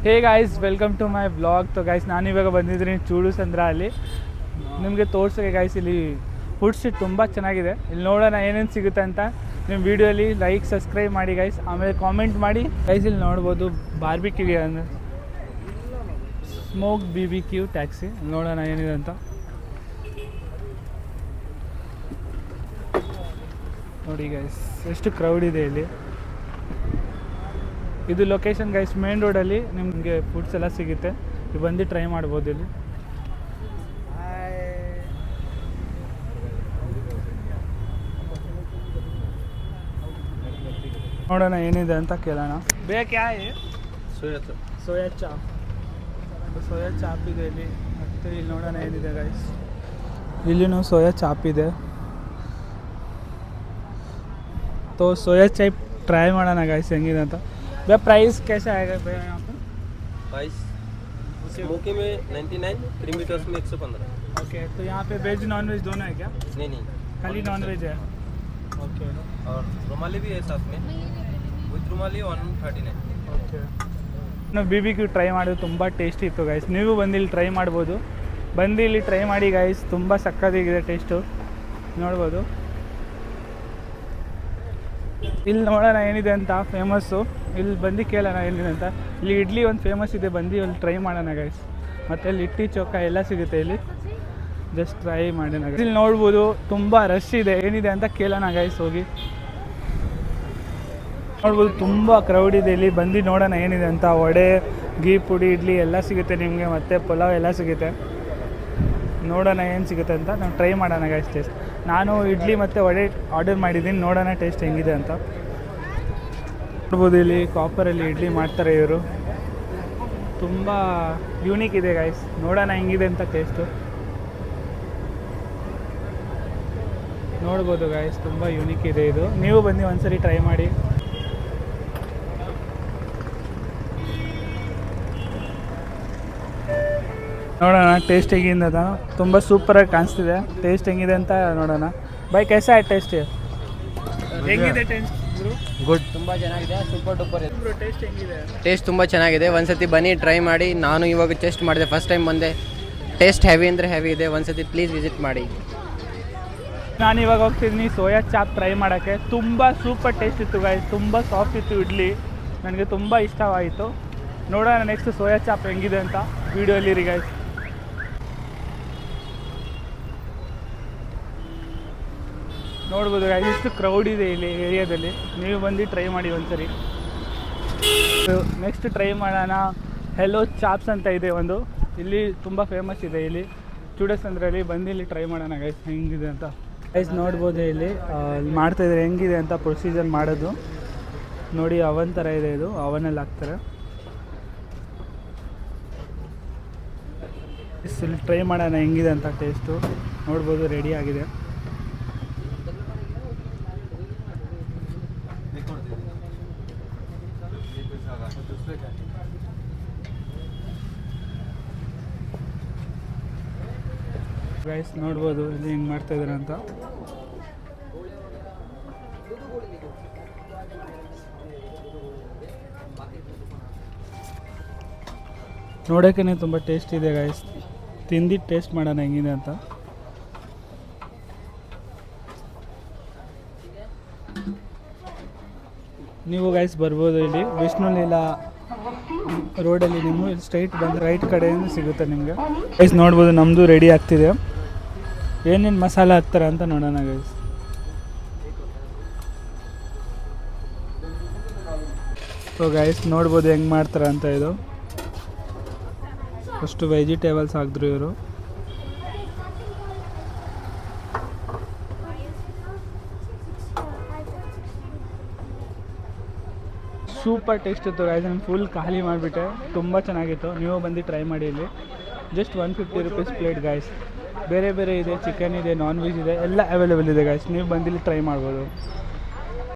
Hey guys welcome to my vlog. So guys ನಾನಿವಾಗ ಬಂದಿದ್ದೀನಿ Chudasandra ಅಲ್ಲಿ ನಿಮಗೆ ತೋರ್ಸೋಕೆ. ಗಾಯ್ಸ್ ಇಲ್ಲಿ ಫುಡ್ ಸ್ಟ್ರೀಟ್ ತುಂಬ ಚೆನ್ನಾಗಿದೆ. ಇಲ್ಲಿ ನೋಡೋಣ ಏನೇನು ಸಿಗುತ್ತೆ ಅಂತ. ನಿಮ್ಮ ವೀಡಿಯೋಲಿ ಲೈಕ್ ಸಬ್ಸ್ಕ್ರೈಬ್ ಮಾಡಿ ಗೈಸ್, ಆಮೇಲೆ ಕಾಮೆಂಟ್ ಮಾಡಿ ಗೈಸ್. ಇಲ್ಲಿ ನೋಡ್ಬೋದು ಬಾರ್ಬಿಕ್ಯೂ ಅಂದರೆ ಸ್ಮೋಕ್ BBQ ಟ್ಯಾಕ್ಸಿ. ನೋಡೋಣ ಏನಿದೆ ಅಂತ. ನೋಡಿ ಗೈಸ್ ಎಷ್ಟು ಕ್ರೌಡ್ ಇದೆ ಇಲ್ಲಿ. ಇದು ಲೊಕೇಶನ್ ಗೈಸ್ ಮೇನ್ ರೋಡಲ್ಲಿ ನಿಮಗೆ ಫುಡ್ಸ್ ಎಲ್ಲ ಸಿಗುತ್ತೆ. ನೀವು ಬಂದು ಟ್ರೈ ಮಾಡ್ಬೋದು ಇಲ್ಲಿ. ನೋಡೋಣ ಏನಿದೆ ಅಂತ ಕೇಳೋಣ. ಬೇಕ್ಯಾ ಸೋಯಾ ಚಾಪ್. ಸೋಯಾ ಚಾಪ್ ಇದೆ ಇಲ್ಲಿ. ಮತ್ತು ಇಲ್ಲಿ ನೋಡೋಣ ಏನಿದೆ ಗೈಸ್. ಇಲ್ಲಿನೂ ಸೋಯಾ ಚಾಪ್ ಇದೆ. तो सोया चाय ट्राई ಮಾಡೋಣ गाइस ಹೆಂಗಿದೆ ಅಂತ. भैया प्राइस कैसा आएगा भैया यहाँ पर? प्राइस स्मोकी में 99, क्रीमी टॉस में 115। ओके, तो यहाँ पे वेज नॉन वेज दोनों है क्या? नहीं खाली नॉन वेज है. ओके. और रुमाली भी है साथ में, विथ रुमाली 139। ಓಕೆ. ನಾವು BBQ ಟ್ರೈ ಮಾಡೋದು ತುಂಬ ಟೇಸ್ಟಿ ಇತ್ತು ಗೈಸ್. ನೀವು ಬಂದು ಇಲ್ಲಿ ಟ್ರೈ ಮಾಡ್ಬೋದು. ಬಂದು ಇಲ್ಲಿ ಟ್ರೈ ಮಾಡಿ ಗೈಸ್, ತುಂಬ ಸಕ್ಕತ್ತಾಗಿದೆ ಟೇಸ್ಟು. ನೋಡ್ಬೋದು. ಇಲ್ಲಿ ನೋಡೋಣ ಏನಿದೆ ಅಂತ ಫೇಮಸ್ಸು. ಇಲ್ಲಿ ಬಂದು ಕೇಳೋಣ ಏನಿದೆ ಅಂತ. ಇಲ್ಲಿ ಇಡ್ಲಿ ಒಂದು ಫೇಮಸ್ ಇದೆ, ಬಂದು ಇಲ್ಲಿ ಟ್ರೈ ಮಾಡೋಣ ಗೈಸ್. ಮತ್ತು ಇಲ್ಲಿ ಲಿಟ್ಟಿ ಚೌಕ ಎಲ್ಲ ಸಿಗುತ್ತೆ ಇಲ್ಲಿ. ಜಸ್ಟ್ ಟ್ರೈ ಮಾಡೋಣ. ಇಲ್ಲಿ ನೋಡ್ಬೋದು ತುಂಬ ರಶ್ ಇದೆ. ಏನಿದೆ ಅಂತ ಕೇಳೋಣ ಗೈಸ್ ಹೋಗಿ. ನೋಡ್ಬೋದು ತುಂಬ ಕ್ರೌಡ್ ಇದೆ ಇಲ್ಲಿ. ಬಂದು ನೋಡೋಣ ಏನಿದೆ ಅಂತ. ವಡೆ, ಗೀ ಪುಡಿ, ಇಡ್ಲಿ ಎಲ್ಲ ಸಿಗುತ್ತೆ ನಿಮಗೆ. ಮತ್ತು ಪಲಾವ್ ಎಲ್ಲ ಸಿಗುತ್ತೆ. ನೋಡೋಣ ಏನು ಸಿಗುತ್ತೆ ಅಂತ. ನಾವು ಟ್ರೈ ಮಾಡೋಣ ಗೈಸ್ ಟೇಸ್ಟ್. ನಾನು ಇಡ್ಲಿ ಮತ್ತು ವಡೆ ಆರ್ಡರ್ ಮಾಡಿದ್ದೀನಿ. ನೋಡೋಣ ಟೇಸ್ಟ್ ಹೆಂಗಿದೆ ಅಂತ. ನೋಡ್ಬೋದು ಇಲ್ಲಿ ಕಾಪರಲ್ಲಿ ಇಡ್ಲಿ ಮಾಡ್ತಾರೆ ಇವರು. ತುಂಬ ಯೂನಿಕ್ ಇದೆ ಗೈಸ್. ನೋಡೋಣ ಹೆಂಗಿದೆ ಅಂತ ಟೇಸ್ಟು. ನೋಡ್ಬೋದು ಗೈಸ್ ತುಂಬ ಯೂನಿಕ್ ಇದೆ ಇದು. ನೀವು ಬಂದು ಒಂದ್ಸರಿ ಟ್ರೈ ಮಾಡಿ. ನೋಡೋಣ ಟೇಸ್ಟ್ ಹೇಗಿದೆ ಅಂತ. ತುಂಬ ಸೂಪರಾಗಿ ಕಾಣಿಸ್ತಿದೆ. ಟೇಸ್ಟ್ ಹೆಂಗಿದೆ ಅಂತ ನೋಡೋಣ. ಬೈ कैसा है ಟೇಸ್ಟ್? ಹೆಂಗಿದೆ ಟೇಸ್ಟ್ ಬ್ರೋ? ಗುಡ್, ತುಂಬ ಚೆನ್ನಾಗಿದೆ. ಸೂಪರ್ ಡೂಪರ್ ಇದೆ ಬ್ರೋ. ಟೇಸ್ಟ್ ಹೆಂಗಿದೆ? ಟೇಸ್ಟ್ ತುಂಬ ಚೆನ್ನಾಗಿದೆ. ಒಂದ್ಸತಿ ಬನ್ನಿ ಟ್ರೈ ಮಾಡಿ. ನಾನು ಇವಾಗ ಟೇಸ್ಟ್ ಮಾಡಿದೆ, ಫಸ್ಟ್ ಟೈಮ್ ಬಂದೆ. ಟೇಸ್ಟ್ ಹೆವಿ ಅಂದರೆ ಹೆವಿ ಇದೆ. ಒಂದ್ಸತಿ ಪ್ಲೀಸ್ ವಿಸಿಟ್ ಮಾಡಿ. ನಾನು ಇವಾಗ ಹೋಗ್ತಿದ್ದೀನಿ ಸೋಯಾ ಚಾಪ್ ಟ್ರೈ ಮಾಡೋಕ್ಕೆ. ತುಂಬ ಸೂಪರ್ ಟೇಸ್ಟ್ ಇತ್ತು ಗಾಯ್ಸ್. ತುಂಬ ಸಾಫ್ಟ್ ಇತ್ತು ಇಡ್ಲಿ. ನನಗೆ ತುಂಬ ಇಷ್ಟವಾಯಿತು. ನೋಡೋಣ ನೆಕ್ಸ್ಟ್ ಸೋಯಾ ಚಾಪ್ ಹೆಂಗಿದೆ ಅಂತ ವೀಡಿಯೋಲಿರಿ ಗಾಯ್ಸ್. ನೋಡ್ಬೋದು ಗಾಯ್ಸ್ ಎಷ್ಟು ಕ್ರೌಡ್ ಇದೆ ಇಲ್ಲಿ ಏರಿಯಾದಲ್ಲಿ. ನೀವು ಬಂದು ಟ್ರೈ ಮಾಡಿ ಒಂದ್ಸರಿ. ನೆಕ್ಸ್ಟ್ ಟ್ರೈ ಮಾಡೋಣ. ಹೆಲೋ ಚಾಪ್ಸ್ ಅಂತ ಇದೆ ಒಂದು. ಇಲ್ಲಿ ತುಂಬ ಫೇಮಸ್ ಇದೆ ಇಲ್ಲಿ ಚೂಡಸಂದ್ರಲ್ಲಿ. ಬಂದು ಇಲ್ಲಿ ಟ್ರೈ ಮಾಡೋಣ ಗೈಸ್ ಹೆಂಗಿದೆ ಅಂತ. ಗೈಸ್ ನೋಡ್ಬೋದು ಇಲ್ಲಿ ಮಾಡ್ತಾಯಿದ್ದಾರೆ ಹೆಂಗಿದೆ ಅಂತ ಪ್ರೊಸೀಜರ್ ಮಾಡೋದು. ನೋಡಿ ಅವನ್ ಥರ ಇದೆ ಇದು. ಅವನಲ್ಲಿ ಹಾಕ್ತಾರೆ. ಇಲ್ಲಿ ಟ್ರೈ ಮಾಡೋಣ ಹೆಂಗಿದೆ ಅಂತ ಟೇಸ್ಟು. ನೋಡ್ಬೋದು ರೆಡಿ ಆಗಿದೆ. ಗೈಸ್ ನೋಡ್ಬೋದು ಇಲ್ಲಿ ಹೆಂಗೆ ಮಾಡ್ತಾಯಿದ್ದಾರೆ ಅಂತ. ನೋಡೋಕ್ಕೇ ತುಂಬ ಟೇಸ್ಟ್ ಇದೆ ಗೈಸ್. ತಿಂದಿದ್ದು ಟೇಸ್ಟ್ ಮಾಡೋಣ ಹೆಂಗಿದೆ ಅಂತ. ನೀವು ಗೈಸ್ ಬರ್ಬೋದು ಇಲ್ಲಿ ವಿಷ್ಣುಲೀಲಾ ರೋಡಲ್ಲಿ. ನೀವು ಇಲ್ಲಿ ಸ್ಟ್ರೈಟ್ ಬಂದು ರೈಟ್ ಕಡೆಯಿಂದ ಸಿಗುತ್ತೆ ನಿಮಗೆ ಗೈಸ್. ನೋಡ್ಬೋದು ನಮ್ಮದು ರೆಡಿ ಆಗ್ತಿದೆ. ಏನೇನು ಮಸಾಲೆ ಹಾಕ್ತಾರೆ ಅಂತ ನೋಡೋಣ ಗೈಸ್. ಸೊ ಗೈಸ್ ನೋಡ್ಬೋದು ಹೆಂಗೆ ಮಾಡ್ತಾರೆ ಅಂತ. ಇದು ಫಸ್ಟು ವೆಜಿಟೇಬಲ್ಸ್ ಹಾಕಿದ್ರು ಇವರು. ಸೂಪರ್ ಟೇಸ್ಟ್ ಇತ್ತು ಗೈಸ್. ನಾನು ಫುಲ್ ಖಾಲಿ ಮಾಡಿಬಿಟ್ಟೆ. ತುಂಬ ಚೆನ್ನಾಗಿತ್ತು. ನೀವು ಬಂದು ಟ್ರೈ ಮಾಡಿ ಇಲ್ಲಿ. Just 150 rupees plate guys. ಬೇರೆ ಬೇರೆ ಇದೆ, ಚಿಕನ್ ಇದೆ, ನಾನ್ ವೆಜ್ ಇದೆ, ಎಲ್ಲ ಅವೈಲೇಬಲ್ ಇದೆ ಗೈಸ್. ನೀವು ಬಂದಿಲ್ಲಿ ಟ್ರೈ ಮಾಡ್ಬೋದು.